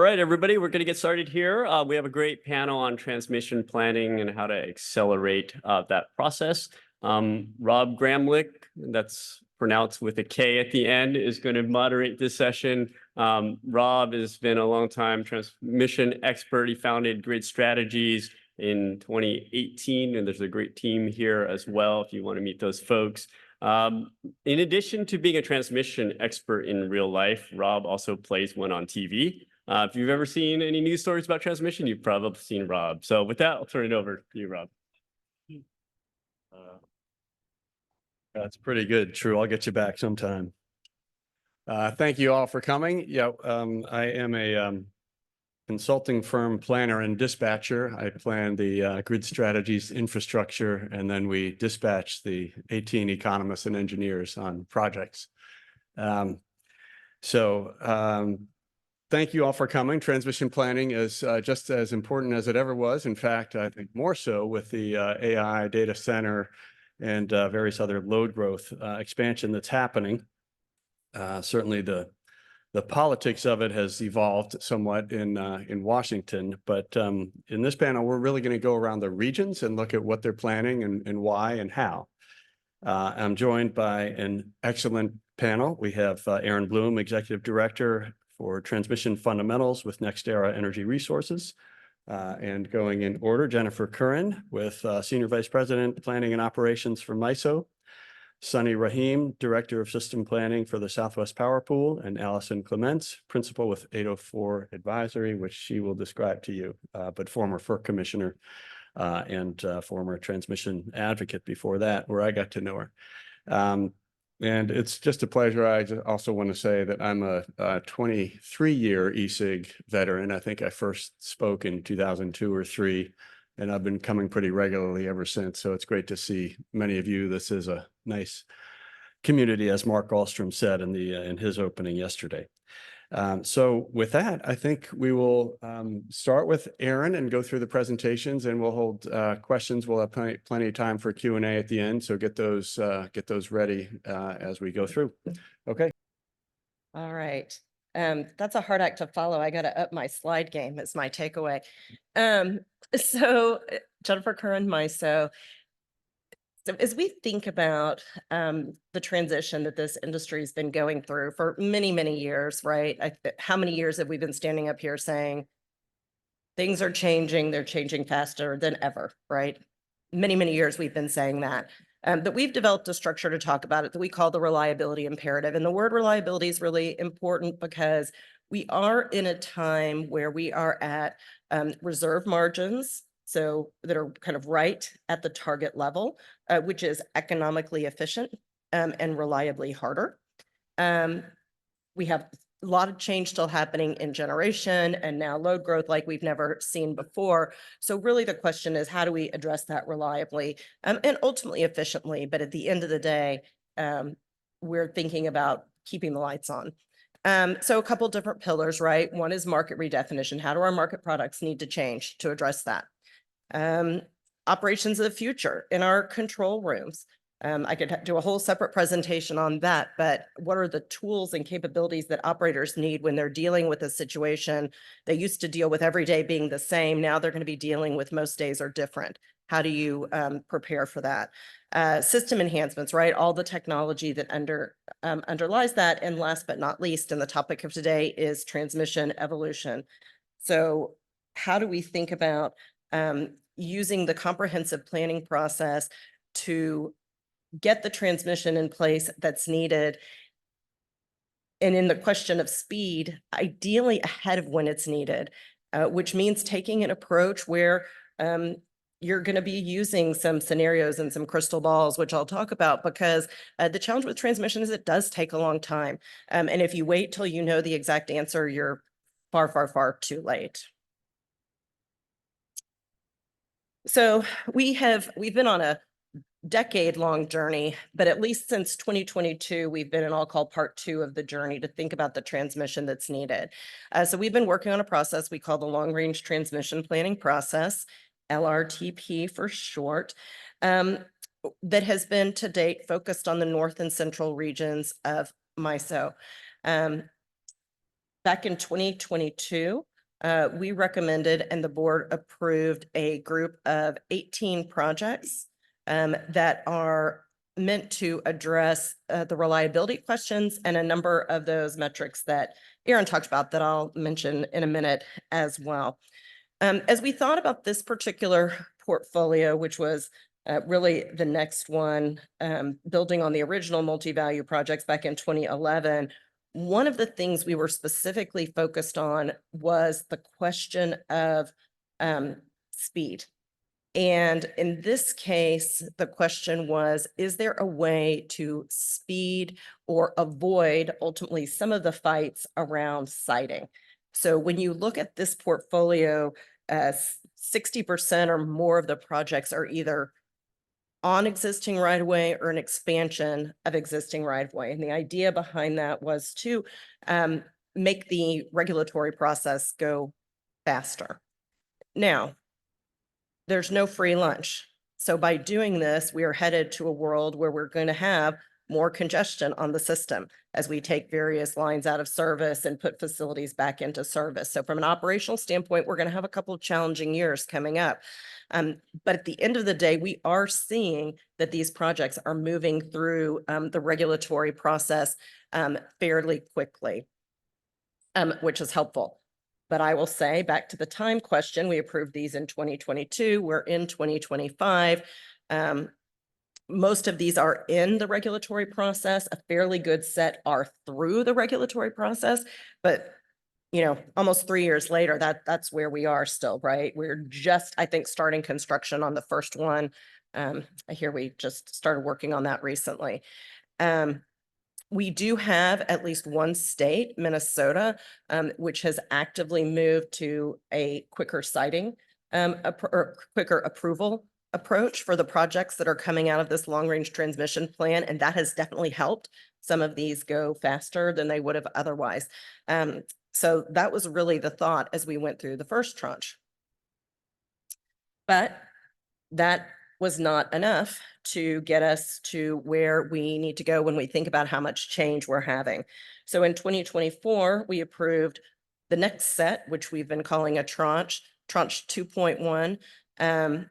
All right, everybody, we're going to get started here. We have a great panel on transmission planning and how to accelerate that process. Rob Gramlich, that's pronounced with a K at the end, is going to moderate this session. Rob has been a long-time transmission expert. He founded Grid Strategies in 2018, and there's a great team here as well if you want to meet those folks. In addition to being a transmission expert in real life, Rob also plays one on TV. If you've ever seen any news stories about transmission, you've probably seen Rob. So with that, I'll turn it over to you, Rob. That's pretty good, True. I'll get you back sometime. Thank you all for coming. Yeah, I am a consulting firm planner and dispatcher. I plan the Grid Strategies infrastructure, and then we dispatch the 18 economists and engineers on projects. Thank you all for coming. Transmission planning is just as important as it ever was. In fact, I think more so with the AI data center and various other load growth expansion that's happening. Certainly the politics of it has evolved somewhat in Washington, but in this panel, we're really going to go around the regions and look at what they're planning and why and how. I'm joined by an excellent panel. We have Aaron Bloom, Executive Director for Transmission Fundamentals with NextEra Energy Resources. And going in order, Jennifer Curran with Senior Vice President, Planning and Operations for MISO. Sunny Raheem, Director of System Planning for the Southwest Power Pool, and Allison Clements, Principal with 804 Advisory, which she will describe to you, but former FERC Commissioner and former transmission advocate before that, where I got to know her. And it's just a pleasure. I also want to say that I'm a 23-year ESIG veteran. I think I first spoke in 2002 or 3, and I've been coming pretty regularly ever since. So it's great to see many of you. This is a nice community, as Mark Ahlstrom said in his opening yesterday. So with that, I think we will start with Aaron and go through the presentations, and we'll hold questions. We'll have plenty of time for Q&A at the end, so get those ready as we go through. Okay. All right. That's a hard act to follow. I got to up my slide game is my takeaway. So Jennifer Curran, MISO. So as we think about the transition that this industry has been going through for many, many years, right? How many years have we been standing up here saying things are changing, they're changing faster than ever, right? Many, many years we've been saying that. But we've developed a structure to talk about it that we call the reliability imperative. And the word reliability is really important because we are in a time where we are at reserve margins, so that are kind of right at the target level, which is economically efficient and reliably harder. We have a lot of change still happening in generation and now load growth like we've never seen before. So really the question is, how do we address that reliably and ultimately efficiently? But at the end of the day, we're thinking about keeping the lights on. So a couple different pillars, right? One is market redefinition. How do our market products need to change to address that? Operations of the future in our control rooms. I could do a whole separate presentation on that, but what are the tools and capabilities that operators need when they're dealing with a situation they used to deal with every day being the same? Now they're going to be dealing with most days are different. How do you prepare for that? System enhancements, right? All the technology that underlies that. And last but not least, and the topic of today is transmission evolution. So how do we think about using the comprehensive planning process to get the transmission in place that's needed? And in the question of speed, ideally ahead of when it's needed, which means taking an approach where you're going to be using some scenarios and some crystal balls, which I'll talk about, because the challenge with transmission is it does take a long time. And if you wait till you know the exact answer, you're far, far, far too late. So we've been on a decade-long journey, but at least since 2022, we've been in all call part 2 of the journey to think about the transmission that's needed. So we've been working on a process we call the Long Range Transmission Planning Process, LRTP for short, that has been to date focused on the north and central regions of MISO. Back in 2022, we recommended and the board approved a group of 18 projects that are meant to address the reliability questions and a number of those metrics that Aaron talked about that I'll mention in a minute as well. As we thought about this particular portfolio, which was really the next one, building on the original multi-value projects back in 2011, one of the things we were specifically focused on was the question of speed. And in this case, the question was, is there a way to speed or avoid ultimately some of the fights around siting? So when you look at this portfolio, 60% or more of the projects are either on existing right of way or an expansion of existing right of way. And the idea behind that was to make the regulatory process go faster. Now, there's no free lunch. So by doing this, we are headed to a world where we're going to have more congestion on the system as we take various lines out of service and put facilities back into service. So from an operational standpoint, we're going to have a couple of challenging years coming up. But at the end of the day, we are seeing that these projects are moving through the regulatory process fairly quickly, which is helpful. But I will say, back to the time question, we approved these in 2022. We're in 2025. Most of these are in the regulatory process. A fairly good set are through the regulatory process. But, you know, almost 3 years later, that's where we are still, right? We're just, I think, starting construction on the first one. I hear we just started working on that recently. We do have at least one state, Minnesota, which has actively moved to a quicker siting or quicker approval approach for the projects that are coming out of this long-range transmission plan. And that has definitely helped some of these go faster than they would have otherwise. So that was really the thought as we went through the first tranche. But that was not enough to get us to where we need to go when we think about how much change we're having. So in 2024, we approved the next set, which we've been calling a tranche 2.1,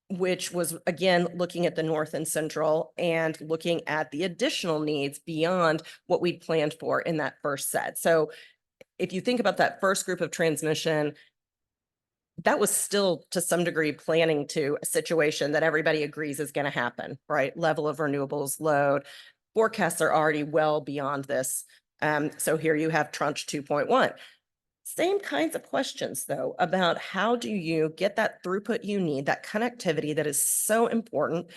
which was, again, looking at the North and Central and looking at the additional needs beyond what we'd planned for in that first set. So if you think about that first group of transmission, that was still to some degree planning to a situation that everybody agrees is going to happen, right? Level of renewables load. Forecasts are already well beyond this. So here you have tranche 2.1. Same kinds of questions, though, about how do you get that throughput you need, that connectivity that is so important,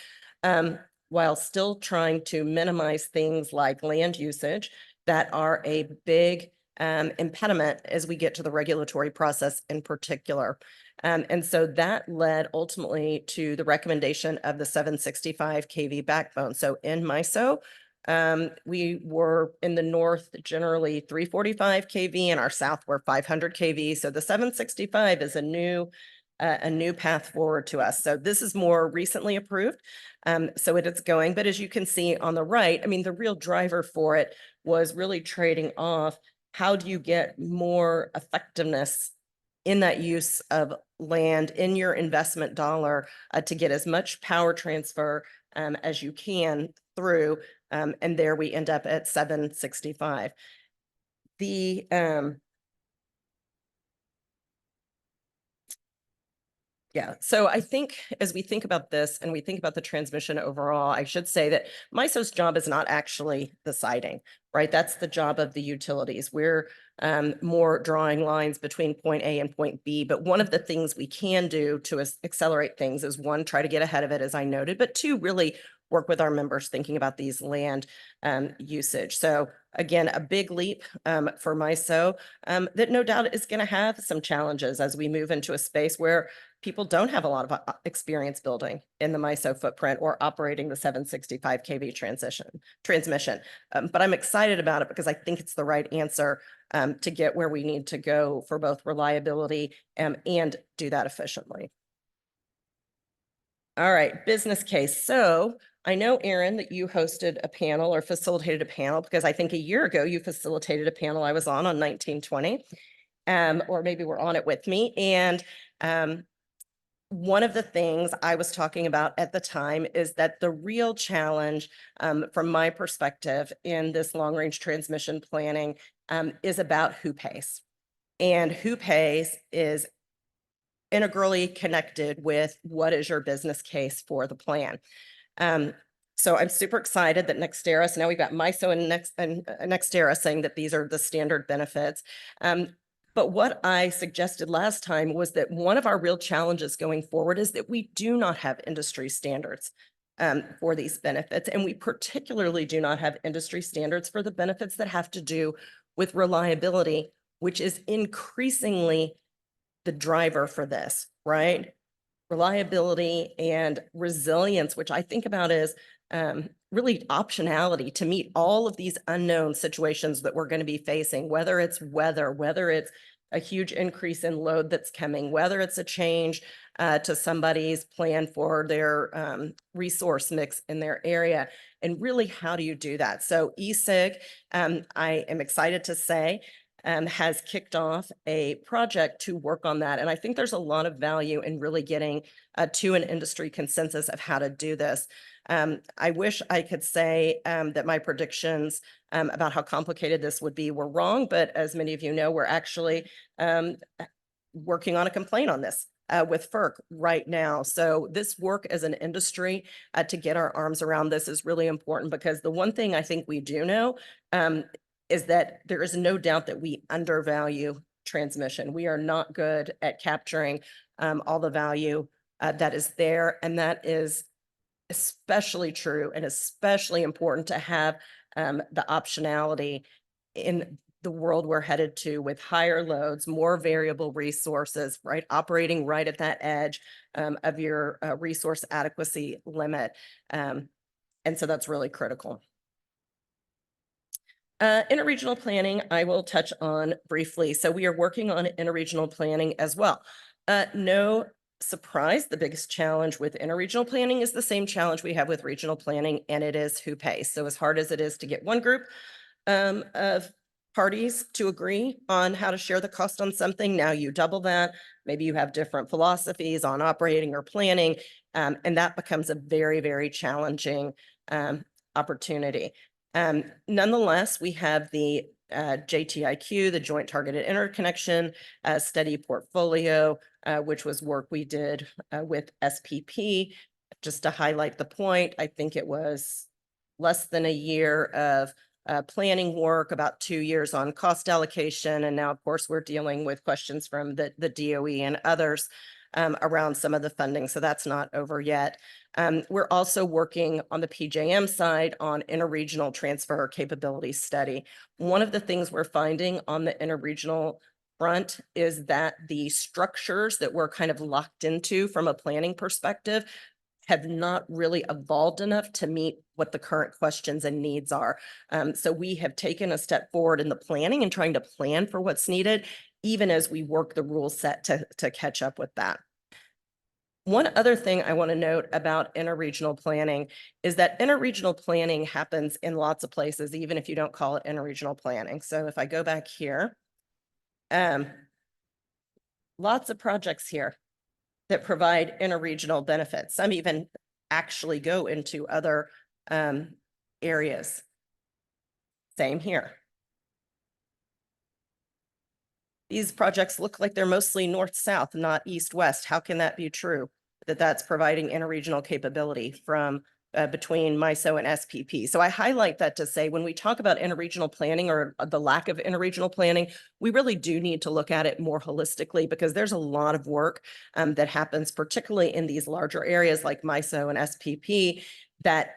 while still trying to minimize things like land usage that are a big impediment as we get to the regulatory process in particular. And so that led ultimately to the recommendation of the 765 kV backbone. So in MISO, we were in the north generally 345 kV, and our south were 500 kV. So the 765 is a new path forward to us. So this is more recently approved. So it is going, but as you can see on the right, I mean, the real driver for it was really trading off. How do you get more effectiveness in that use of land in your investment dollar to get as much power transfer as you can through? And there we end up at 765. Yeah, so I think as we think about this and we think about the transmission overall, I should say that MISO's job is not actually the siting, right? That's the job of the utilities. We're more drawing lines between point A and point B. But one of the things we can do to accelerate things is, one, try to get ahead of it, as I noted, but two, really work with our members thinking about these land usage. So again, a big leap for MISO that no doubt is going to have some challenges as we move into a space where people don't have a lot of experience building in the MISO footprint or operating the 765 kV transmission. But I'm excited about it because I think it's the right answer to get where we need to go for both reliability and do that efficiently. All right, business case. So I know, Aaron, that you hosted a panel or facilitated a panel, because I think a year ago you facilitated a panel I was on 1920. or maybe were on it with me. And one of the things I was talking about at the time is that the real challenge, from my perspective in this long-range transmission planning, is about who pays. And who pays is integrally connected with what is your business case for the plan. So I'm super excited that NextEra, so now we've got MISO and NextEra saying that these are the standard benefits. But what I suggested last time was that one of our real challenges going forward is that we do not have industry standards for these benefits. And we particularly do not have industry standards for the benefits that have to do with reliability, which is increasingly the driver for this, right? Reliability and resilience, which I think about as really optionality to meet all of these unknown situations that we're going to be facing, whether it's weather, whether it's a huge increase in load that's coming, whether it's a change to somebody's plan for their resource mix in their area. And really, how do you do that? So ESIG, I am excited to say, has kicked off a project to work on that. And I think there's a lot of value in really getting to an industry consensus of how to do this. I wish I could say that my predictions about how complicated this would be were wrong, but as many of you know, we're actually working on a complaint on this with FERC right now. So this work as an industry to get our arms around this is really important, because the one thing I think we do know is that there is no doubt that we undervalue transmission. We are not good at capturing all the value that is there. And that is especially true and especially important to have the optionality in the world we're headed to, with higher loads, more variable resources, right? Operating right at that edge of your resource adequacy limit. And so that's really critical. Interregional planning, I will touch on briefly. So we are working on interregional planning as well. No surprise, the biggest challenge with interregional planning is the same challenge we have with regional planning, and it is who pays. So as hard as it is to get one group of parties to agree on how to share the cost on something, now you double that. Maybe you have different philosophies on operating or planning, and that becomes a very, very challenging opportunity. Nonetheless, we have the JTIQ, the Joint Targeted Interconnection Study Portfolio, which was work we did with SPP. Just to highlight the point, I think it was less than a year of planning work, about 2 years on cost allocation. And now, of course, we're dealing with questions from the DOE and others around some of the funding. So that's not over yet. We're also working on the PJM side on interregional transfer capability study. One of the things we're finding on the interregional front is that the structures that we're kind of locked into from a planning perspective have not really evolved enough to meet what the current questions and needs are. So we have taken a step forward in the planning and trying to plan for what's needed, even as we work the rule set to catch up with that. One other thing I want to note about interregional planning is that interregional planning happens in lots of places, even if you don't call it interregional planning. So if I go back here, lots of projects here that provide interregional benefits. Some even actually go into other areas. Same here. These projects look like they're mostly north-south, not east-west. How can that be true? That that's providing interregional capability from between MISO and SPP. So I highlight that to say, when we talk about interregional planning or the lack of interregional planning, we really do need to look at it more holistically, because there's a lot of work that happens, particularly in these larger areas like MISO and SPP, that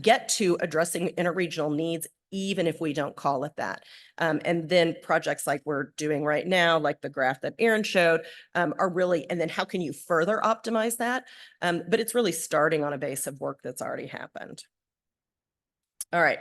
get to addressing interregional needs, even if we don't call it that. And then projects like we're doing right now, like the graph that Aaron showed, are really, and then how can you further optimize that? But it's really starting on a base of work that's already happened. All right.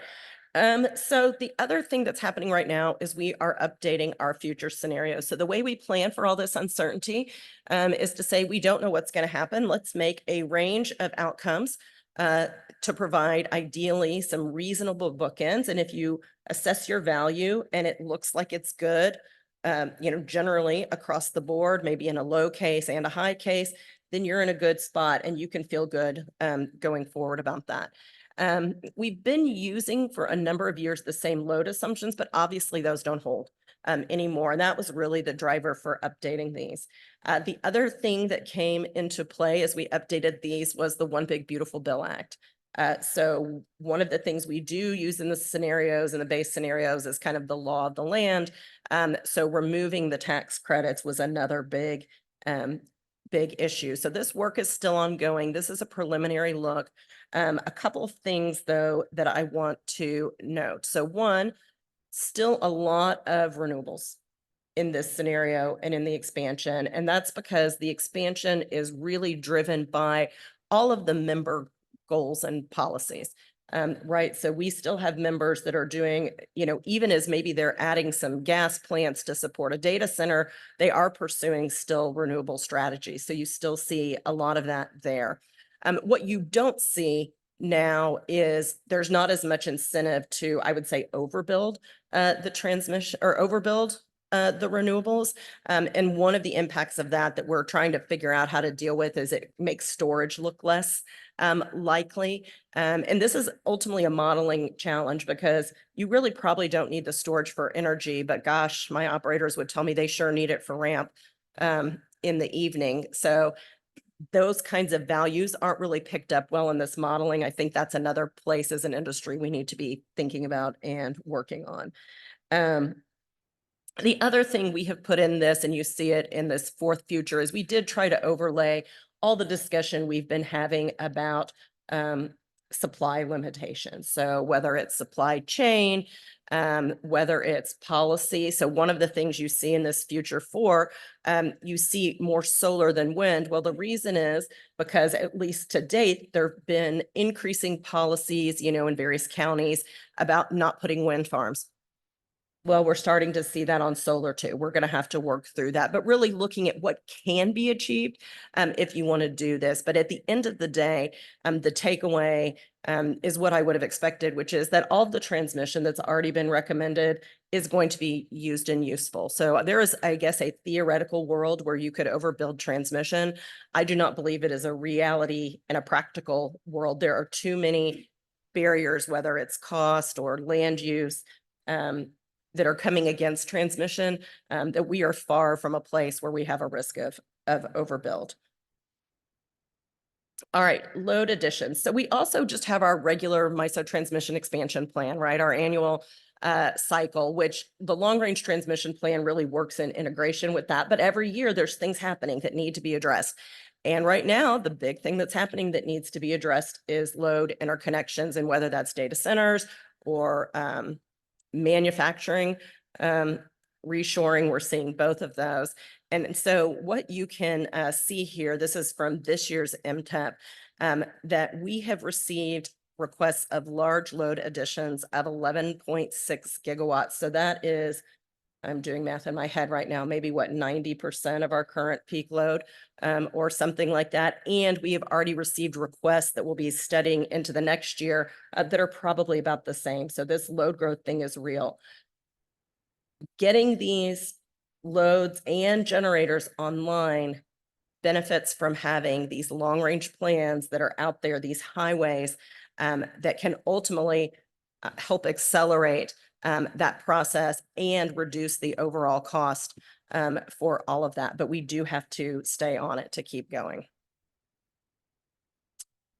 So the other thing that's happening right now is we are updating our future scenarios. So the way we plan for all this uncertainty is to say, we don't know what's going to happen. Let's make a range of outcomes to provide ideally some reasonable bookends. And if you assess your value and it looks like it's good, generally across the board, maybe in a low case and a high case, then you're in a good spot and you can feel good going forward about that. We've been using for a number of years the same load assumptions, but obviously those don't hold anymore. And that was really the driver for updating these. The other thing that came into play as we updated these was the One Big Beautiful Bill Act. So one of the things we do use in the scenarios and the base scenarios is kind of the law of the land. So removing the tax credits was another big issue. So this work is still ongoing. This is a preliminary look. A couple of things though that I want to note. So one, still a lot of renewables in this scenario and in the expansion. And that's because the expansion is really driven by all of the member goals and policies. Right. So we still have members that are doing, even as maybe they're adding some gas plants to support a data center, they are pursuing still renewable strategies. So you still see a lot of that there. What you don't see now is there's not as much incentive to, I would say, overbuild the transmission or overbuild the renewables. And one of the impacts of that we're trying to figure out how to deal with is it makes storage look less likely. And this is ultimately a modeling challenge because you really probably don't need the storage for energy, but gosh, my operators would tell me they sure need it for ramp in the evening. So those kinds of values aren't really picked up well in this modeling. I think that's another place as an industry we need to be thinking about and working on. The other thing we have put in this, and you see it in this fourth future, is we did try to overlay all the discussion we've been having about supply limitations. So whether it's supply chain, whether it's policy. So one of the things you see in this future four, you see more solar than wind. Well, the reason is because at least to date, there have been increasing policies, in various counties about not putting wind farms. Well, we're starting to see that on solar too. We're going to have to work through that, but really looking at what can be achieved if you want to do this. But at the end of the day, the takeaway is what I would have expected, which is that all of the transmission that's already been recommended is going to be used and useful. So there is, I guess, a theoretical world where you could overbuild transmission. I do not believe it is a reality in a practical world. There are too many barriers, whether it's cost or land use, that are coming against transmission, that we are far from a place where we have a risk of overbuild. All right, load additions. So we also just have our regular MISO transmission expansion plan, right? Our annual cycle, which the long range transmission plan really works in integration with that. But every year there's things happening that need to be addressed. And right now, the big thing that's happening that needs to be addressed is load interconnections, and whether that's data centers or manufacturing, reshoring, we're seeing both of those. And so what you can see here, this is from this year's MTEP, that we have received requests of large load additions of 11.6 gigawatts. So that is, I'm doing math in my head right now, maybe what, 90% of our current peak load or something like that. And we have already received requests that we'll be studying into the next year that are probably about the same. So this load growth thing is real. Getting these loads and generators online benefits from having these long range plans that are out there, these highways that can ultimately help accelerate that process and reduce the overall cost for all of that. But we do have to stay on it to keep going.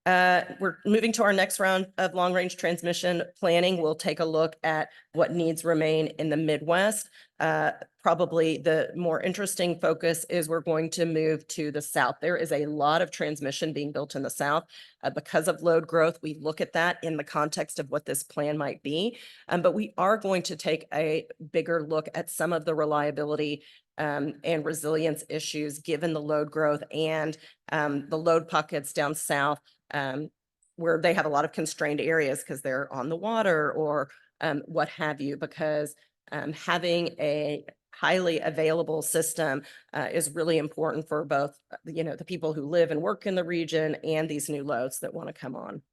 We're moving to our next round of long range transmission planning. We'll take a look at what needs remain in the Midwest. Probably the more interesting focus is we're going to move to the South. There is a lot of transmission being built in the South because of load growth. We look at that in the context of what this plan might be, but we are going to take a bigger look at some of the reliability and resilience issues given the load growth and the load pockets down south where they have a lot of constrained areas because they're on the water or what have you, because having a highly available system is really important for both, the people who live and work in the region and these new loads that want to come on.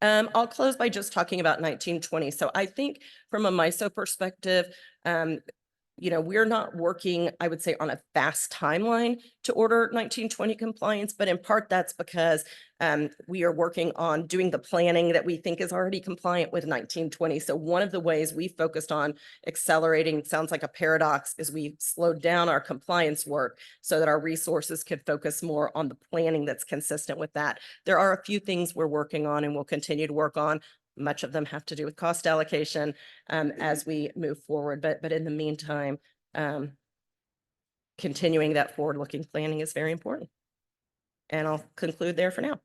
I'll close by just talking about 1920. So I think from a MISO perspective, we're not working, I would say, on a fast timeline to order 1920 compliance, but in part that's because we are working on doing the planning that we think is already compliant with 1920. So one of the ways we focused on accelerating, sounds like a paradox, is we slowed down our compliance work so that our resources could focus more on the planning that's consistent with that. There are a few things we're working on and we'll continue to work on. Much of them have to do with cost allocation as we move forward. But in the meantime, continuing that forward-looking planning is very important. And I'll conclude there for now.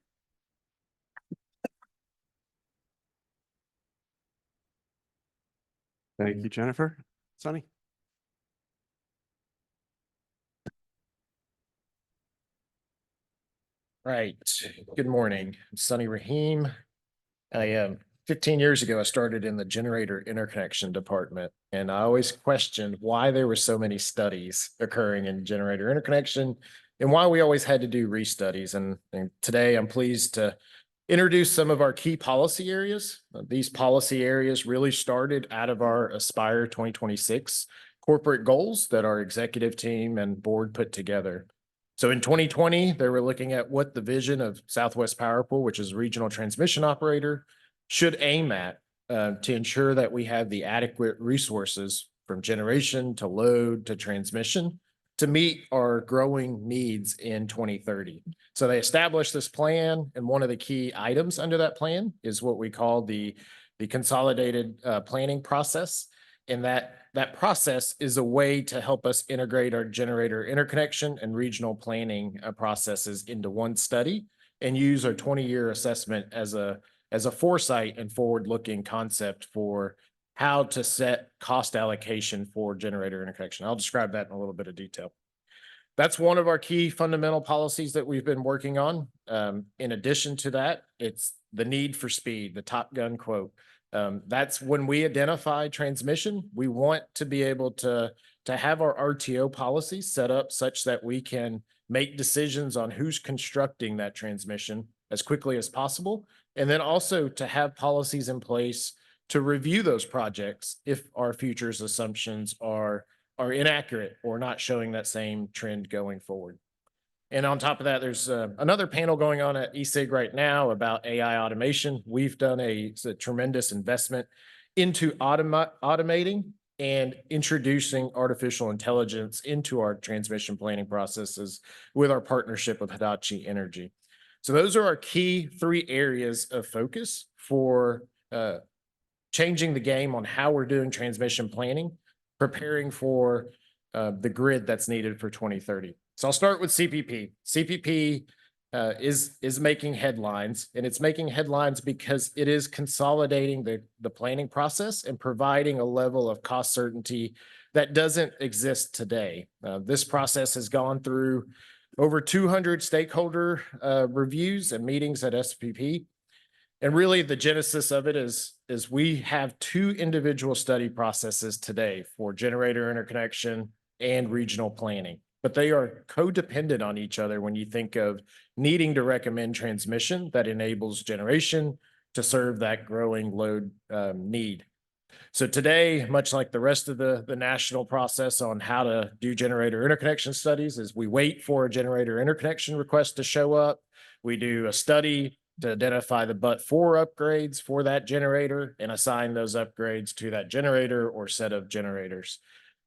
Thank you, Jennifer. Sunny? Right. Good morning. I'm Sonny Raheem. I am 15 years ago, I started in the generator interconnection department, and I always questioned why there were so many studies occurring in generator interconnection and why we always had to do restudies. And today I'm pleased to introduce some of our key policy areas. These policy areas really started out of our Aspire 2026 corporate goals that our executive team and board put together. So in 2020, they were looking at what the vision of Southwest Power Pool, which is a regional transmission operator, should aim at to ensure that we have the adequate resources from generation to load to transmission to meet our growing needs in 2030. So they established this plan, and one of the key items under that plan is what we call the consolidated planning process. And that process is a way to help us integrate our generator interconnection and regional planning processes into one study and use our 20-year assessment as a foresight and forward-looking concept for how to set cost allocation for generator interconnection. I'll describe that in a little bit of detail. That's one of our key fundamental policies that we've been working on. In addition to that, it's the need for speed, the Top Gun quote. That's when we identify transmission, we want to be able to have our RTO policies set up such that we can make decisions on who's constructing that transmission as quickly as possible. And then also to have policies in place to review those projects if our futures assumptions are inaccurate or not showing that same trend going forward. And on top of that, there's another panel going on at ESIG right now about AI automation. We've done a tremendous investment into automating and introducing artificial intelligence into our transmission planning processes with our partnership with Hitachi Energy. So those are our key 3 areas of focus for changing the game on how we're doing transmission planning, preparing for the grid that's needed for 2030. So I'll start with CPP. CPP is making headlines, and it's making headlines because it is consolidating the planning process and providing a level of cost certainty that doesn't exist today. This process has gone through over 200 stakeholder reviews and meetings at SPP. And really the genesis of it is we have 2 individual study processes today for generator interconnection and regional planning, but they are codependent on each other when you think of needing to recommend transmission that enables generation to serve that growing load need. So today, much like the rest of the national process on how to do generator interconnection studies, is we wait for a generator interconnection request to show up. We do a study to identify the but-for upgrades for that generator and assign those upgrades to that generator or set of generators.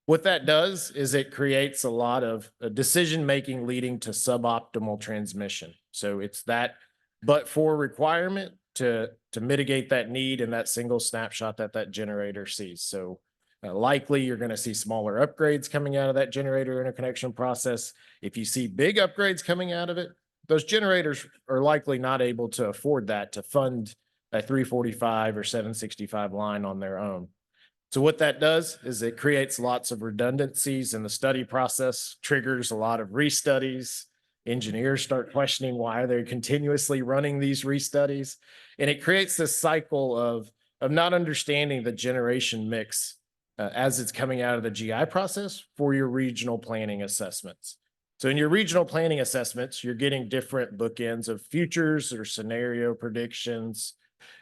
What that does is it creates a lot of decision-making leading to suboptimal transmission. So it's that but-for requirement to mitigate that need in that single snapshot that generator sees. So likely you're going to see smaller upgrades coming out of that generator interconnection process. If you see big upgrades coming out of it, those generators are likely not able to afford that to fund a 345 or 765 line on their own. So what that does is it creates lots of redundancies in the study process, triggers a lot of restudies. Engineers start questioning why they're continuously running these restudies. And it creates this cycle of not understanding the generation mix as it's coming out of the GI process for your regional planning assessments. So in your regional planning assessments, you're getting different bookends of futures or scenario predictions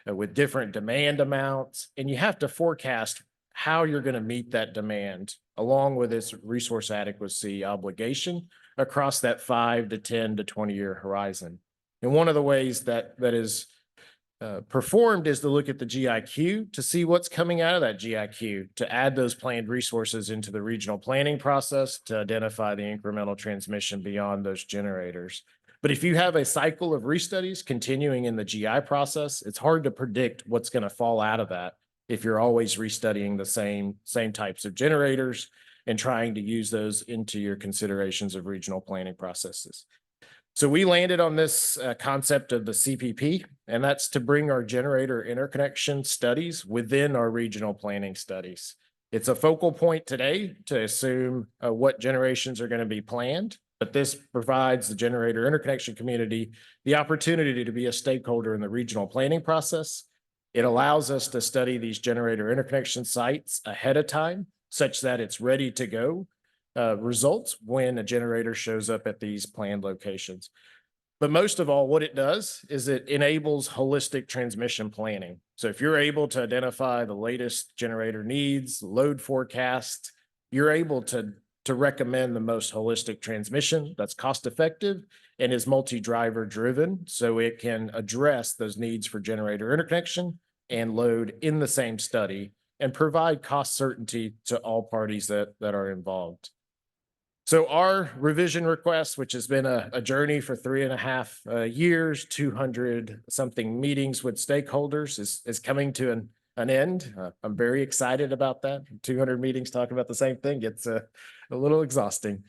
with different demand amounts, and you have to forecast how you're going to meet that demand along with its resource adequacy obligation across that 5 to 10 to 20-year horizon. And one of the ways that is performed is to look at the GIQ to see what's coming out of that GIQ, to add those planned resources into the regional planning process to identify the incremental transmission beyond those generators. But if you have a cycle of restudies continuing in the GI process, it's hard to predict what's going to fall out of that if you're always restudying the same types of generators and trying to use those into your considerations of regional planning processes. So we landed on this concept of the CPP, and that's to bring our generator interconnection studies within our regional planning studies. It's a focal point today to assume what generations are going to be planned, but this provides the generator interconnection community the opportunity to be a stakeholder in the regional planning process. It allows us to study these generator interconnection sites ahead of time, such that it's ready to go results when a generator shows up at these planned locations. But most of all, what it does is it enables holistic transmission planning. So if you're able to identify the latest generator needs, load forecast, you're able to recommend the most holistic transmission that's cost effective and is multi-driver driven, so it can address those needs for generator interconnection and load in the same study and provide cost certainty to all parties that are involved. So our revision request, which has been a journey for 3.5 years, 200 something meetings with stakeholders, is coming to an end. I'm very excited about that. 200 meetings talking about the same thing gets a little exhausting.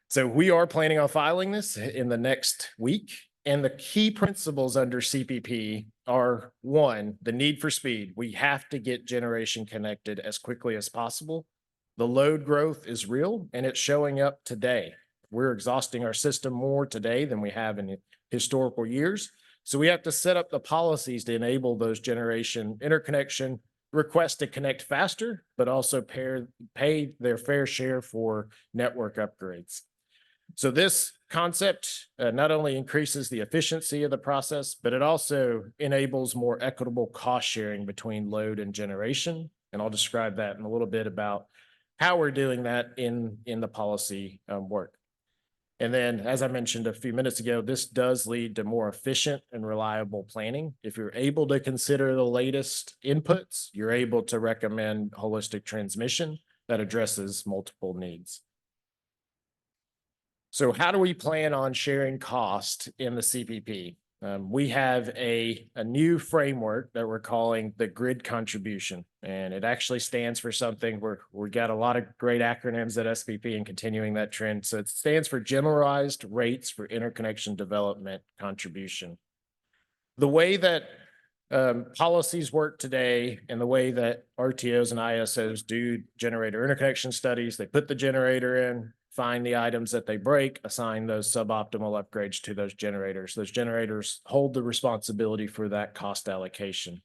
So we are planning on filing this in the next week. And the key principles under CPP are: one, the need for speed. We have to get generation connected as quickly as possible. The load growth is real and it's showing up today. We're exhausting our system more today than we have in historical years. So we have to set up the policies to enable those generation interconnection requests to connect faster, but also pay their fair share for network upgrades. So this concept not only increases the efficiency of the process, but it also enables more equitable cost sharing between load and generation. And I'll describe that in a little bit about how we're doing that in the policy work. And then, as I mentioned a few minutes ago, this does lead to more efficient and reliable planning. If you're able to consider the latest inputs, you're able to recommend holistic transmission that addresses multiple needs. So how do we plan on sharing cost in the CPP? We have a new framework that we're calling the grid contribution, and it actually stands for something. We got a lot of great acronyms at SPP and continuing that trend. So it stands for Generalized Rates for Interconnection Development Contribution. The way that policies work today and the way that RTOs and ISOs do generator interconnection studies, they put the generator in, find the items that they break, assign those suboptimal upgrades to those generators. Those generators hold the responsibility for that cost allocation.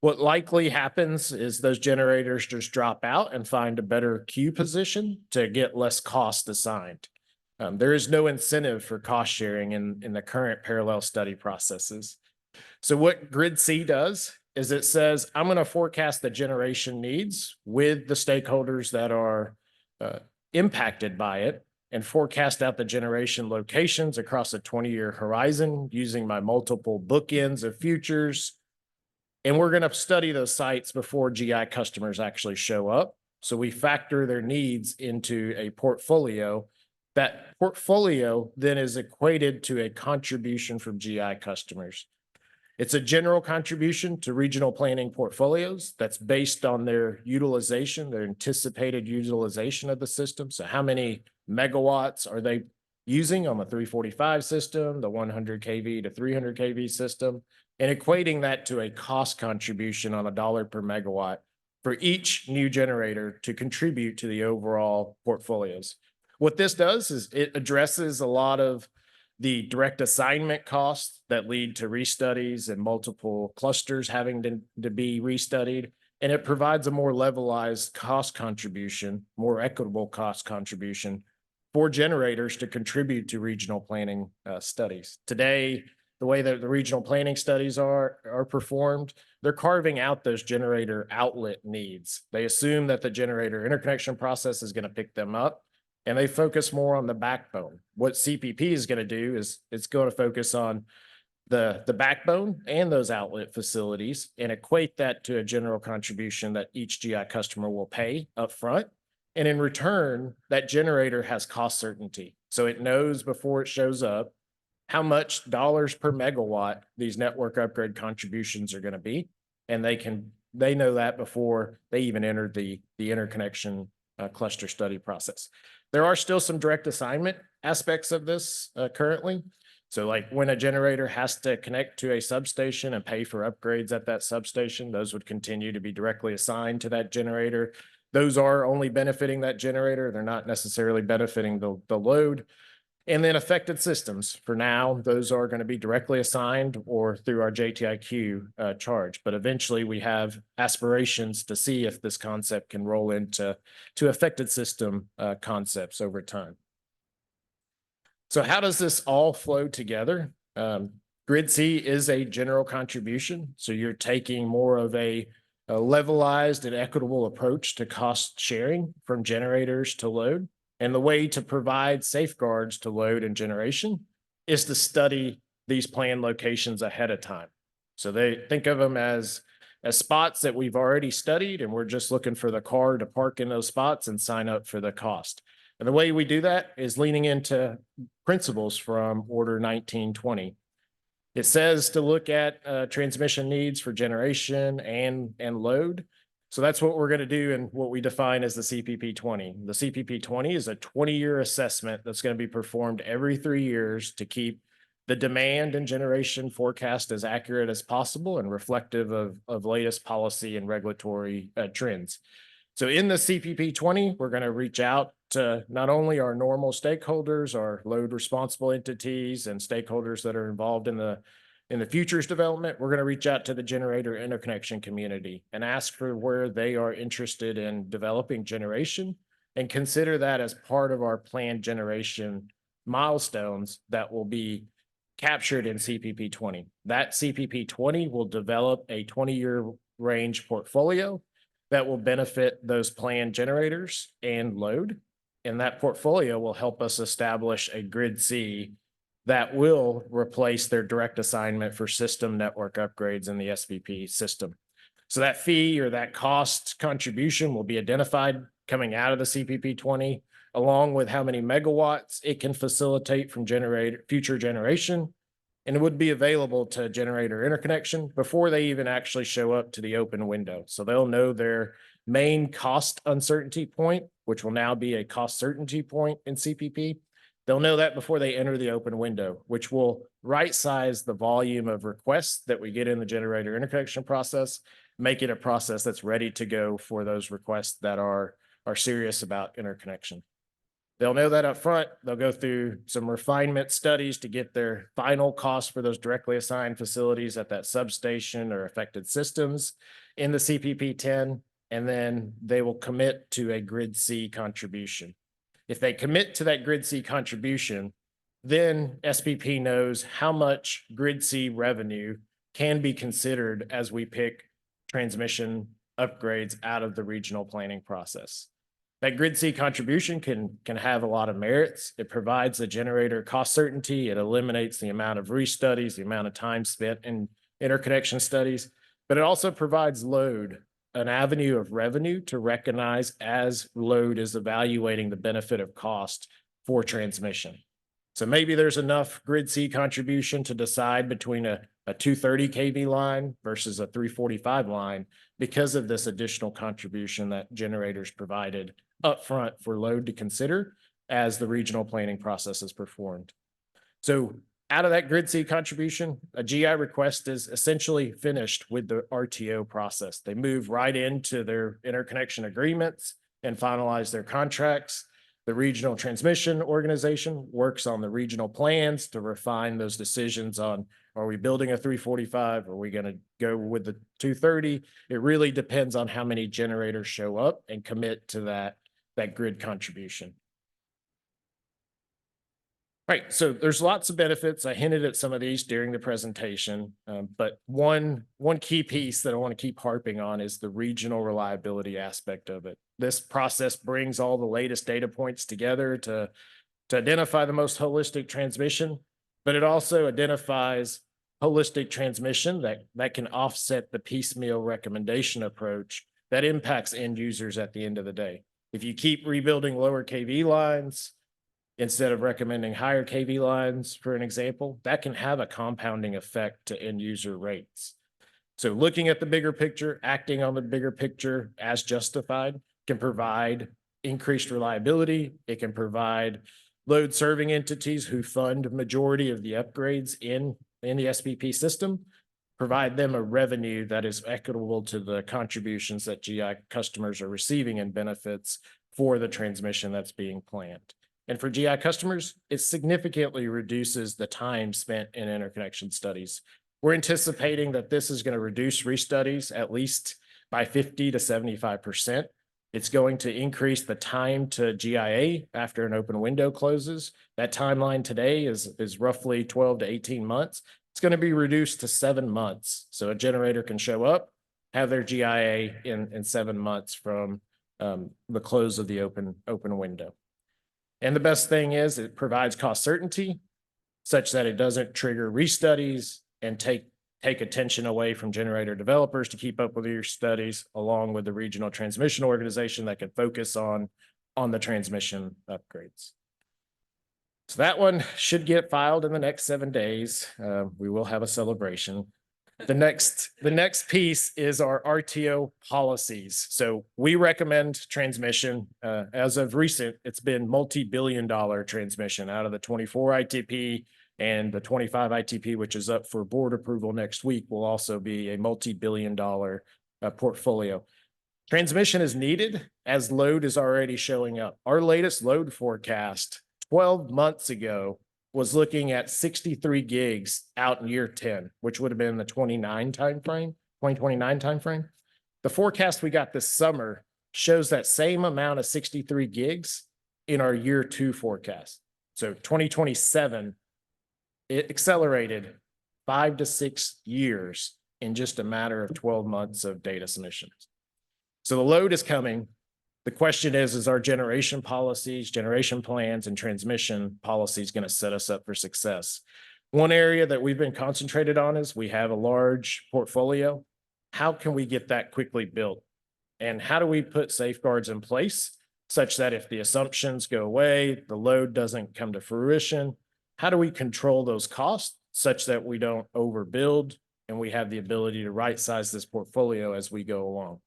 What likely happens is those generators just drop out and find a better queue position to get less cost assigned. There is no incentive for cost sharing in the current parallel study processes. So what Grid C does is it says, I'm going to forecast the generation needs with the stakeholders that are impacted by it and forecast out the generation locations across a 20-year horizon using my multiple bookends of futures. And we're going to study those sites before GI customers actually show up. So we factor their needs into a portfolio. That portfolio then is equated to a contribution from GI customers. It's a general contribution to regional planning portfolios that's based on their utilization, their anticipated utilization of the system. So how many megawatts are they using on the 345 system, the 100 kV to 300 kV system, and equating that to a cost contribution on $1 per megawatt for each new generator to contribute to the overall portfolios. What this does is it addresses a lot of the direct assignment costs that lead to restudies and multiple clusters having to be restudied. And it provides a more levelized cost contribution, more equitable cost contribution for generators to contribute to regional planning studies. Today, the way that the regional planning studies are performed, they're carving out those generator outlet needs. They assume that the generator interconnection process is going to pick them up, and they focus more on the backbone. What CPP is going to do is it's going to focus on the backbone and those outlet facilities and equate that to a general contribution that each GI customer will pay upfront. And in return, that generator has cost certainty. So it knows before it shows up how much dollars per megawatt these network upgrade contributions are going to be. And they know that before they even enter the interconnection cluster study process. There are still some direct assignment aspects of this currently. So like when a generator has to connect to a substation and pay for upgrades at that substation, those would continue to be directly assigned to that generator. Those are only benefiting that generator. They're not necessarily benefiting the load. And then affected systems, for now, those are going to be directly assigned or through our JTIQ charge. But eventually we have aspirations to see if this concept can roll into affected system concepts over time. So how does this all flow together? Grid C is a general contribution. So you're taking more of a levelized and equitable approach to cost sharing from generators to load. And the way to provide safeguards to load and generation is to study these planned locations ahead of time. So they think of them as spots that we've already studied, and we're just looking for the car to park in those spots and sign up for the cost. And the way we do that is leaning into principles from Order 1920. It says to look at transmission needs for generation and load. So that's what we're going to do and what we define as the CPP 20. The CPP 20 is a 20-year assessment that's going to be performed every 3 years to keep the demand and generation forecast as accurate as possible and reflective of latest policy and regulatory trends. So in the CPP 20, we're going to reach out to not only our normal stakeholders, our load responsible entities and stakeholders that are involved in the futures development, we're going to reach out to the generator interconnection community and ask for where they are interested in developing generation and consider that as part of our planned generation milestones that will be captured in CPP 20. That CPP 20 will develop a 20-year range portfolio that will benefit those planned generators and load. And that portfolio will help us establish a Grid C that will replace their direct assignment for system network upgrades in the SVP system. So that fee or that cost contribution will be identified coming out of the CPP 20, along with how many megawatts it can facilitate from future generation. And it would be available to generator interconnection before they even actually show up to the open window. So they'll know their main cost uncertainty point, which will now be a cost certainty point in CPP. They'll know that before they enter the open window, which will right size the volume of requests that we get in the generator interconnection process, make it a process that's ready to go for those requests that are serious about interconnection. They'll know that up front. They'll go through some refinement studies to get their final cost for those directly assigned facilities at that substation or affected systems in the CPP 10, and then they will commit to a Grid C contribution. If they commit to that Grid C contribution, then SPP knows how much Grid C revenue can be considered as we pick transmission upgrades out of the regional planning process. That Grid C contribution can have a lot of merits. It provides the generator cost certainty. It eliminates the amount of restudies, the amount of time spent in interconnection studies, but it also provides load, an avenue of revenue to recognize as load is evaluating the benefit of cost for transmission. So maybe there's enough Grid C contribution to decide between a 230 kV line versus a 345 line because of this additional contribution that generators provided upfront for load to consider as the regional planning process is performed. So out of that Grid C contribution, a GI request is essentially finished with the RTO process. They move right into their interconnection agreements and finalize their contracts. The regional transmission organization works on the regional plans to refine those decisions on, are we building a 345? Are we going to go with the 230? It really depends on how many generators show up and commit to that grid contribution. Right, so there's lots of benefits. I hinted at some of these during the presentation, but one key piece that I want to keep harping on is the regional reliability aspect of it. This process brings all the latest data points together to identify the most holistic transmission, but it also identifies holistic transmission that can offset the piecemeal recommendation approach that impacts end users at the end of the day. If you keep rebuilding lower KV lines, instead of recommending higher KV lines, for an example, that can have a compounding effect to end user rates. So looking at the bigger picture, acting on the bigger picture as justified can provide increased reliability. It can provide load serving entities who fund majority of the upgrades in the SPP system, provide them a revenue that is equitable to the contributions that GI customers are receiving and benefits for the transmission that's being planned. And for GI customers, it significantly reduces the time spent in interconnection studies. We're anticipating that this is going to reduce restudies at least by 50 to 75%. It's going to increase the time to GIA after an open window closes. That timeline today is roughly 12 to 18 months. It's going to be reduced to 7 months. So a generator can show up, have their GIA in 7 months from the close of the open window. And the best thing is it provides cost certainty such that it doesn't trigger restudies and take attention away from generator developers to keep up with your studies, along with the regional transmission organization that can focus on the transmission upgrades. So that one should get filed in the next 7 days. We will have a celebration. The next piece is our RTO policies. So we recommend transmission. As of recent, it's been multi-billion-dollar transmission out of the 24 ITP, and the 25 ITP, which is up for board approval next week, will also be a multi-billion-dollar portfolio. Transmission is needed as load is already showing up. Our latest load forecast 12 months ago was looking at 63 gigs out in year 10, which would have been the 2029 timeframe. The forecast we got this summer shows that same amount of 63 gigs in our year 2 forecast. So 2027, it accelerated 5 to 6 years in just a matter of 12 months of data submissions. So the load is coming. The question is our generation policies, generation plans, and transmission policies going to set us up for success? One area that we've been concentrated on is we have a large portfolio. How can we get that quickly built? And how do we put safeguards in place such that if the assumptions go away, the load doesn't come to fruition? How do we control those costs such that we don't overbuild and we have the ability to right-size this portfolio as we go along?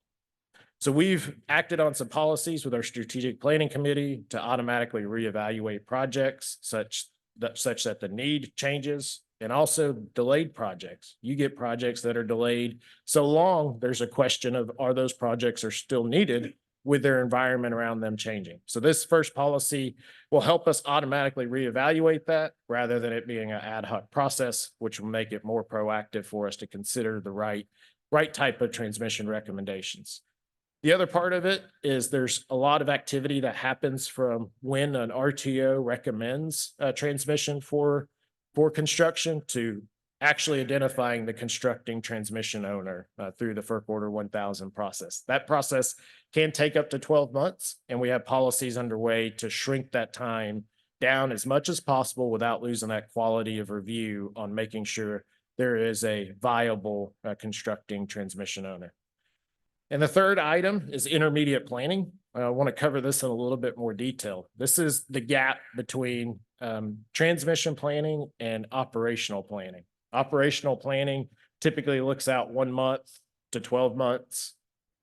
So we've acted on some policies with our strategic planning committee to automatically reevaluate projects such that the need changes, and also delayed projects. You get projects that are delayed so long, there's a question of are those projects are still needed with their environment around them changing. So this first policy will help us automatically reevaluate that rather than it being an ad hoc process, which will make it more proactive for us to consider the right type of transmission recommendations. The other part of it is there's a lot of activity that happens from when an RTO recommends a transmission for construction to actually identifying the constructing transmission owner through the FERC Order 1000 process. That process can take up to 12 months, and we have policies underway to shrink that time down as much as possible without losing that quality of review on making sure there is a viable constructing transmission owner. And the third item is intermediate planning. I want to cover this in a little bit more detail. This is the gap between transmission planning and operational planning. Operational planning typically looks out 1 month to 12 months.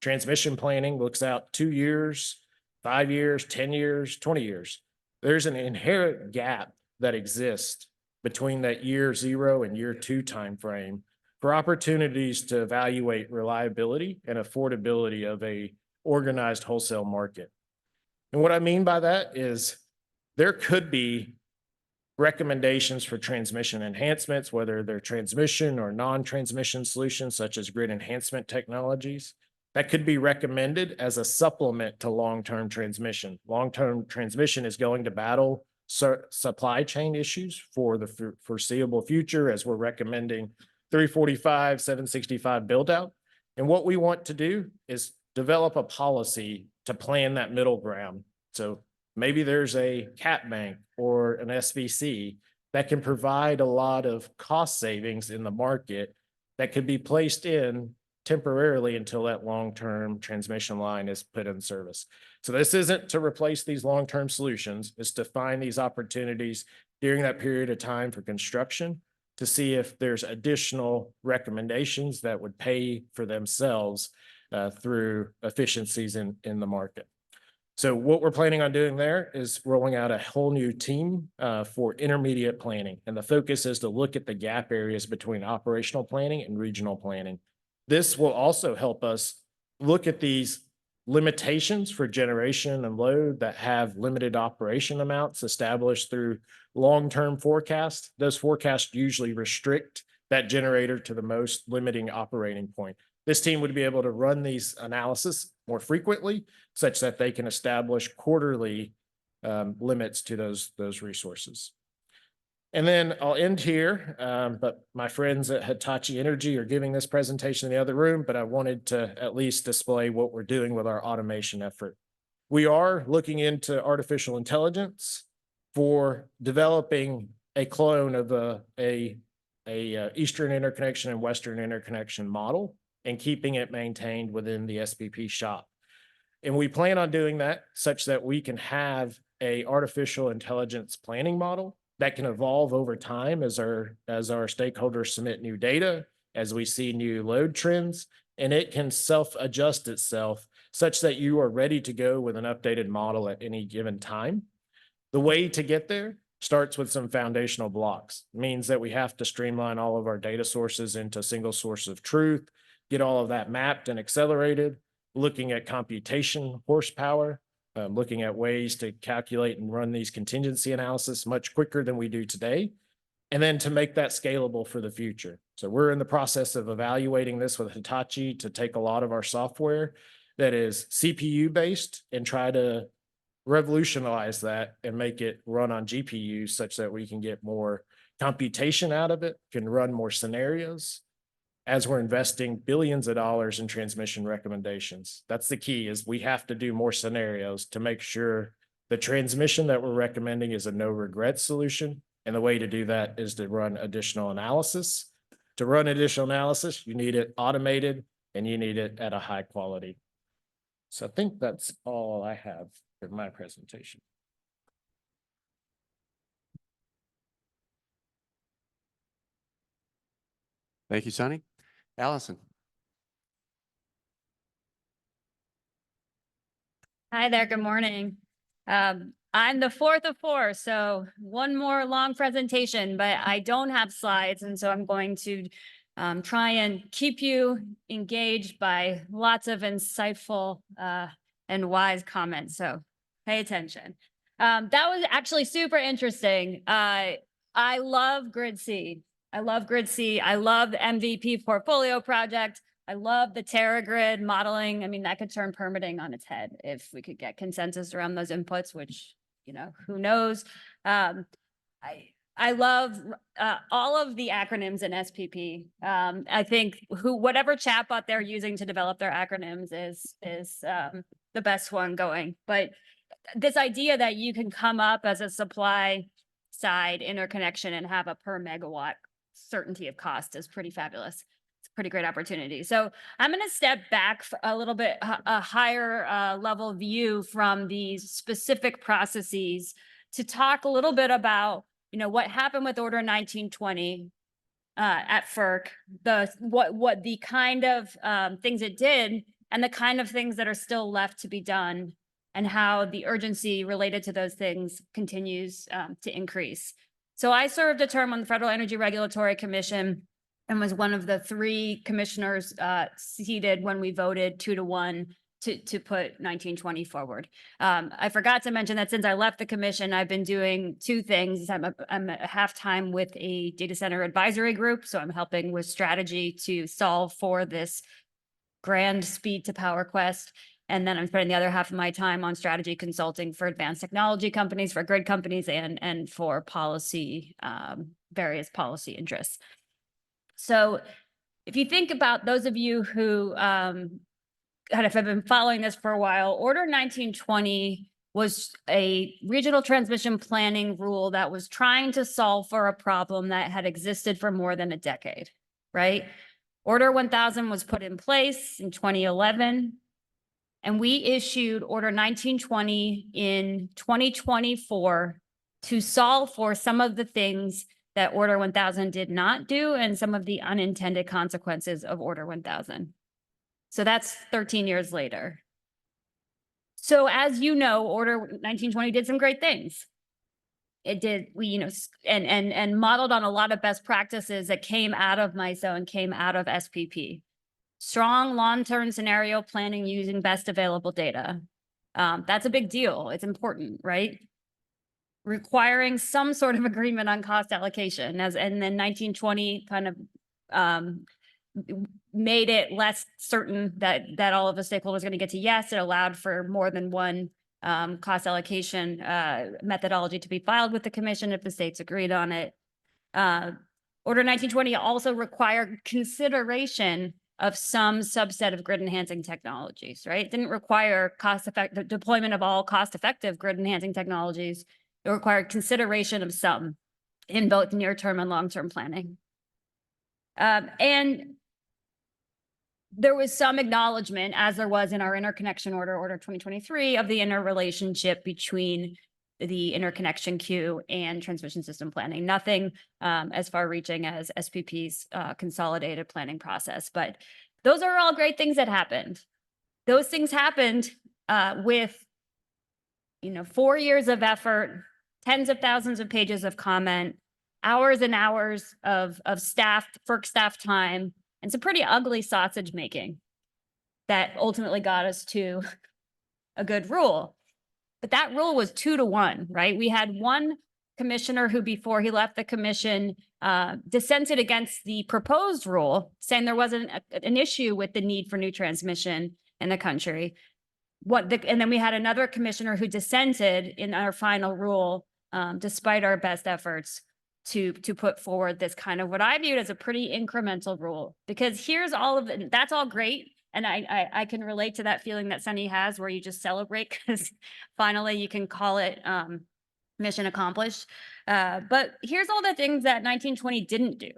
Transmission planning looks out 2 years, 5 years, 10 years, 20 years. There's an inherent gap that exists between that year 0 and year 2 timeframe for opportunities to evaluate reliability and affordability of a organized wholesale market. And what I mean by that is there could be recommendations for transmission enhancements, whether they're transmission or non-transmission solutions such as grid enhancement technologies, that could be recommended as a supplement to long-term transmission. Long-term transmission is going to battle supply chain issues for the foreseeable future, as we're recommending 345, 765 build out. And what we want to do is develop a policy to plan that middle ground. So maybe there's a cap bank or an SVC that can provide a lot of cost savings in the market that could be placed in temporarily until that long-term transmission line is put in service. So this isn't to replace these long-term solutions, it's to find these opportunities during that period of time for construction to see if there's additional recommendations that would pay for themselves through efficiencies in the market. So what we're planning on doing there is rolling out a whole new team for intermediate planning. And the focus is to look at the gap areas between operational planning and regional planning. This will also help us look at these limitations for generation and load that have limited operation amounts established through long-term forecasts. Those forecasts usually restrict that generator to the most limiting operating point. This team would be able to run these analysis more frequently, such that they can establish quarterly limits to those resources. And then I'll end here, but my friends at Hitachi Energy are giving this presentation in the other room, but I wanted to at least display what we're doing with our automation effort. We are looking into artificial intelligence for developing a clone of a Eastern interconnection and Western interconnection model and keeping it maintained within the SPP shop. And we plan on doing that such that we can have a artificial intelligence planning model that can evolve over time as our stakeholders submit new data, as we see new load trends, and it can self-adjust itself such that you are ready to go with an updated model at any given time. The way to get there starts with some foundational blocks. It means that we have to streamline all of our data sources into a single source of truth, get all of that mapped and accelerated, looking at computation horsepower, looking at ways to calculate and run these contingency analysis much quicker than we do today, and then to make that scalable for the future. So we're in the process of evaluating this with Hitachi to take a lot of our software that is CPU based and try to revolutionize that and make it run on GPUs such that we can get more computation out of it, can run more scenarios, as we're investing billions of dollars in transmission recommendations. That's the key, is we have to do more scenarios to make sure the transmission that we're recommending is a no regret solution. And the way to do that is to run additional analysis. To run additional analysis, you need it automated and you need it at a high quality. So I think that's all I have for my presentation. Thank you, Sonny. Allison. Hi there, good morning. I'm the fourth of four, so one more long presentation, but I don't have slides, and so I'm going to try and keep you engaged by lots of insightful and wise comments, so pay attention. That was actually super interesting. I love GridC. I love GridC. I love the MVP portfolio project. I love the TerraGrid modeling. I mean, that could turn permitting on its head if we could get consensus around those inputs, which, you know, who knows? I love all of the acronyms in SPP. I think whatever chatbot they're using to develop their acronyms is the best one going. But this idea that you can come up as a supply side interconnection and have a per megawatt certainty of cost is pretty fabulous. It's a pretty great opportunity. So I'm going to step back for a little bit, a higher level view from these specific processes to talk a little bit about, you know, what happened with Order 1920 at FERC, what the kind of things it did and the kind of things that are still left to be done, and how the urgency related to those things continues to increase. So I served a term on the Federal Energy Regulatory Commission and was one of the 3 commissioners seated when we voted 2-1 to put 1920 forward. I forgot to mention that since I left the commission, I've been doing 2 things. I'm at halftime with a data center advisory group, so I'm helping with strategy to solve for this grand speed to power quest. And then I'm spending the other half of my time on strategy consulting for advanced technology companies, for grid companies, and for policy, various policy interests. So if you think about those of you who kind of have been following this for a while, Order 1920 was a regional transmission planning rule that was trying to solve for a problem that had existed for more than a decade, right? Order 1000 was put in place in 2011, and we issued Order 1920 in 2024 to solve for some of the things that Order 1000 did not do and some of the unintended consequences of Order 1000. So that's 13 years later. So as you know, Order 1920 did some great things. It did, and modeled on a lot of best practices that came out of MISO and came out of SPP. Strong long-term scenario planning using best available data. That's a big deal. It's important, right? Requiring some sort of agreement on cost allocation, and then 1920 kind of made it less certain that all of the stakeholders are going to get to yes. It allowed for more than one cost allocation methodology to be filed with the commission if the states agreed on it. Order 1920 also required consideration of some subset of grid enhancing technologies, right? It didn't require cost-effective deployment of all cost-effective grid enhancing technologies. It required consideration of some in both near-term and long-term planning. And there was some acknowledgement, as there was in our interconnection order, Order 2023, of the interrelationship between the interconnection queue and transmission system planning. Nothing as far-reaching as SPP's consolidated planning process, but those are all great things that happened. Those things happened with 4 years of effort, tens of thousands of pages of comment, hours and hours of staff, FERC staff time, and some pretty ugly sausage making that ultimately got us to a good rule. But that rule was 2-1, right? We had one commissioner who, before he left the commission, dissented against the proposed rule, saying there wasn't an issue with the need for new transmission in the country. And then we had another commissioner who dissented in our final rule, despite our best efforts to put forward this kind of what I viewed as a pretty incremental rule. Because here's all of it. That's all great. And I can relate to that feeling that Sunny has, where you just celebrate because finally you can call it mission accomplished. But here's all the things that 1920 didn't do.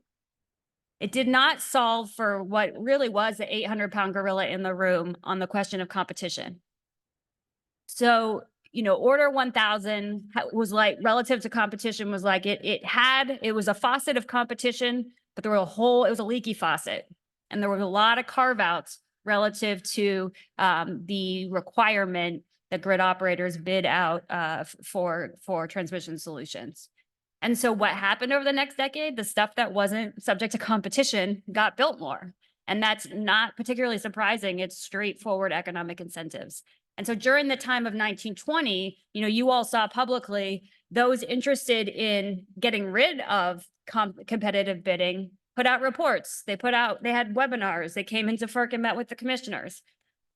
It did not solve for what really was the 800-pound gorilla in the room on the question of competition. So, Order 1000 was like, relative to competition, was like it was a faucet of competition, but there were it was a leaky faucet. And there were a lot of carve-outs relative to the requirement that grid operators bid out for transmission solutions. And so what happened over the next decade, the stuff that wasn't subject to competition got built more. And that's not particularly surprising. It's straightforward economic incentives. And so during the time of 1920, you all saw publicly those interested in getting rid of competitive bidding put out reports. They had webinars. They came into FERC and met with the commissioners.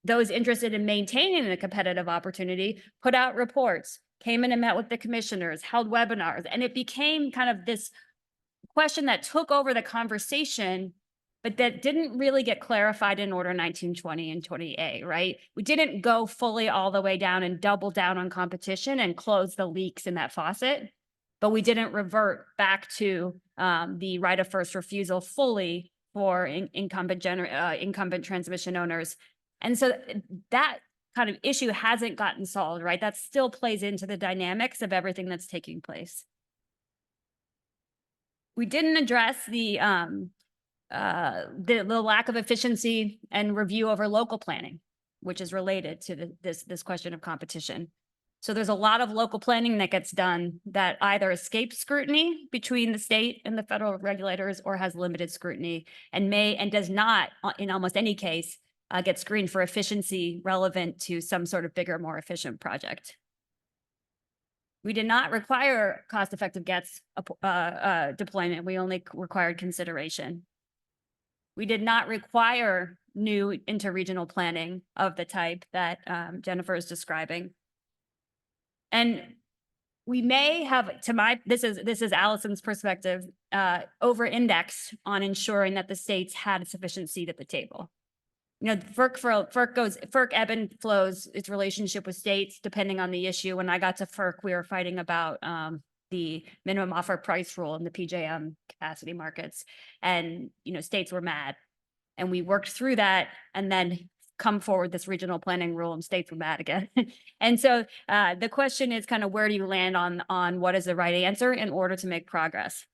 Those interested in maintaining the competitive opportunity put out reports, came in and met with the commissioners, held webinars, and it became kind of this question that took over the conversation, but that didn't really get clarified in Order 1920 and 20A, right? We didn't go fully all the way down and double down on competition and close the leaks in that faucet, but we didn't revert back to the right of first refusal fully for incumbent transmission owners. And so that kind of issue hasn't gotten solved, right? That still plays into the dynamics of everything that's taking place. We didn't address the lack of efficiency and review over local planning, which is related to this question of competition. So there's a lot of local planning that gets done that either escapes scrutiny between the state and the federal regulators or has limited scrutiny and does not, in almost any case, get screened for efficiency relevant to some sort of bigger, more efficient project. We did not require cost-effective GETS deployment. We only required consideration. We did not require new interregional planning of the type that Jennifer is describing. And we may have, this is Allison's perspective, over-indexed on ensuring that the states had a sufficient seat at the table. You know, FERC ebb and flows its relationship with states depending on the issue. When I got to FERC, we were fighting about the minimum offer price rule in the PJM capacity markets. And, you know, states were mad. And we worked through that and then come forward this regional planning rule and states were mad again. And so the question is kind of where do you land on what is the right answer in order to make progress?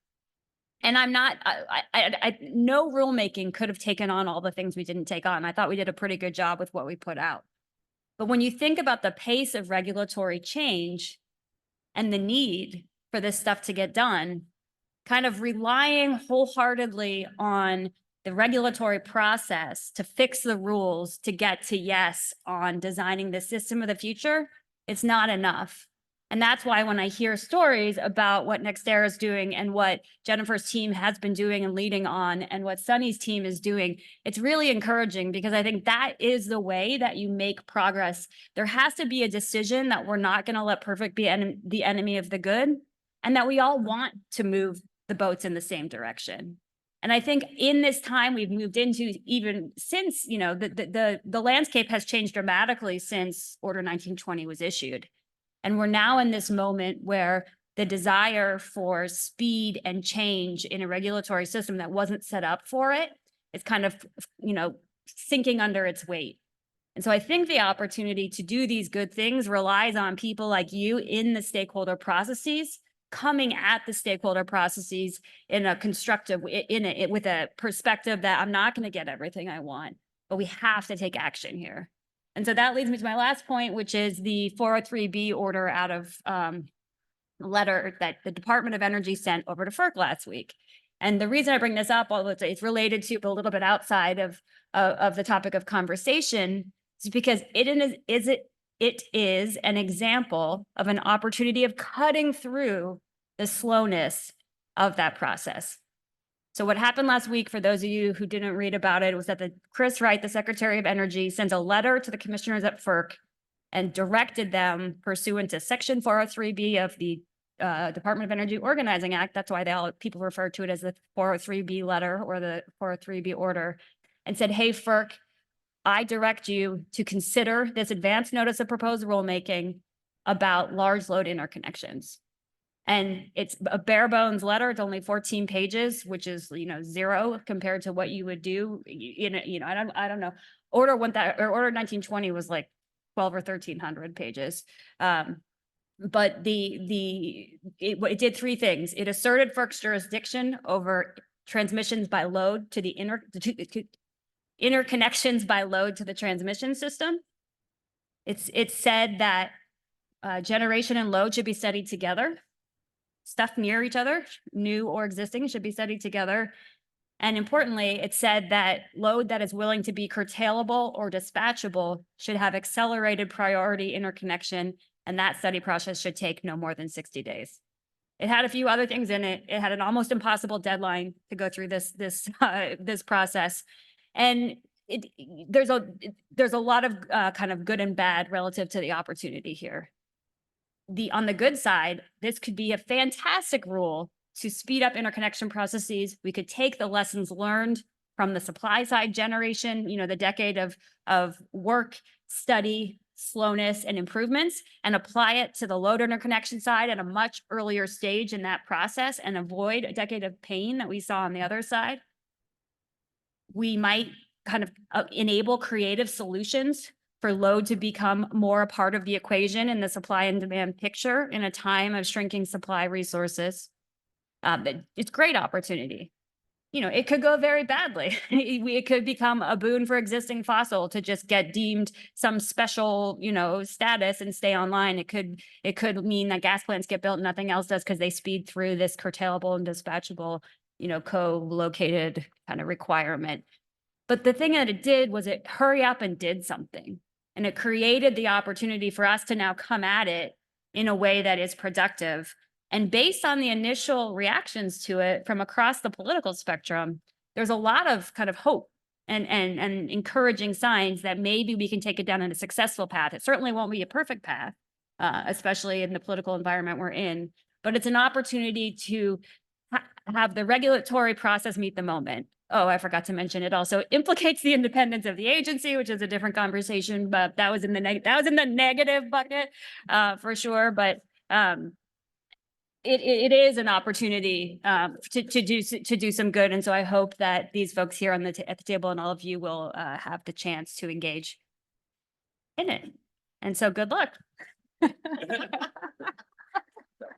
And I'm not, no rulemaking could have taken on all the things we didn't take on. I thought we did a pretty good job with what we put out. But when you think about the pace of regulatory change and the need for this stuff to get done, kind of relying wholeheartedly on the regulatory process to fix the rules to get to yes on designing the system of the future, it's not enough. And that's why when I hear stories about what NextEra is doing and what Jennifer's team has been doing and leading on and what Sunny's team is doing, it's really encouraging because I think that is the way that you make progress. There has to be a decision that we're not going to let perfect be the enemy of the good and that we all want to move the boats in the same direction. And I think in this time we've moved into, even since, you know, the landscape has changed dramatically since Order 1920 was issued. And we're now in this moment where the desire for speed and change in a regulatory system that wasn't set up for it is kind of, you know, sinking under its weight. And so I think the opportunity to do these good things relies on people like you in the stakeholder processes, coming at the stakeholder processes in a constructive, with a perspective that I'm not going to get everything I want, but we have to take action here. And so that leads me to my last point, which is the 403B order out of a letter that the Department of Energy sent over to FERC last week. And the reason I bring this up, although it's related to, but a little bit outside of the topic of conversation, is because it is an example of an opportunity of cutting through the slowness of that process. So what happened last week, for those of you who didn't read about it, was that Chris Wright, the Secretary of Energy, sends a letter to the commissioners at FERC and directed them pursuant to Section 403B of the Department of Energy Organizing Act. That's why people refer to it as the 403B letter or the 403B order, and said, hey, FERC, I direct you to consider this advance notice of proposed rulemaking about large load interconnections. And it's a bare bones letter. It's only 14 pages, which is, you know, zero compared to what you would do in a, you know, I don't know. Order 1920 was like 12 or 1300 pages. But it did three things. It asserted FERC's jurisdiction over transmissions by load to the interconnections by load to the transmission system. It said that generation and load should be studied together. Stuff near each other, new or existing, should be studied together. And importantly, it said that load that is willing to be curtailable or dispatchable should have accelerated priority interconnection, and that study process should take no more than 60 days. It had a few other things in it. It had an almost impossible deadline to go through this process. And there's a lot of kind of good and bad relative to the opportunity here. On the good side, this could be a fantastic rule to speed up interconnection processes. We could take the lessons learned from the supply side generation, you know, the decade of work, study, slowness, and improvements, and apply it to the load interconnection side at a much earlier stage in that process and avoid a decade of pain that we saw on the other side. We might kind of enable creative solutions for load to become more a part of the equation in the supply and demand picture in a time of shrinking supply resources. It's great opportunity. You know, it could go very badly. It could become a boon for existing fossil to just get deemed some special, you know, status and stay online. It could mean that gas plants get built and nothing else does because they speed through this curtailable and dispatchable, you know, co-located kind of requirement. But the thing that it did was it hurry up and did something. And it created the opportunity for us to now come at it in a way that is productive. And based on the initial reactions to it from across the political spectrum, there's a lot of kind of hope and encouraging signs that maybe we can take it down in a successful path. It certainly won't be a perfect path, especially in the political environment we're in, but it's an opportunity to have the regulatory process meet the moment. Oh, I forgot to mention it also implicates the independence of the agency, which is a different conversation, but that was in the negative bucket for sure. But it is an opportunity to do some good, and so I hope that these folks here on at the table and all of you will have the chance to engage in it. And so, good luck.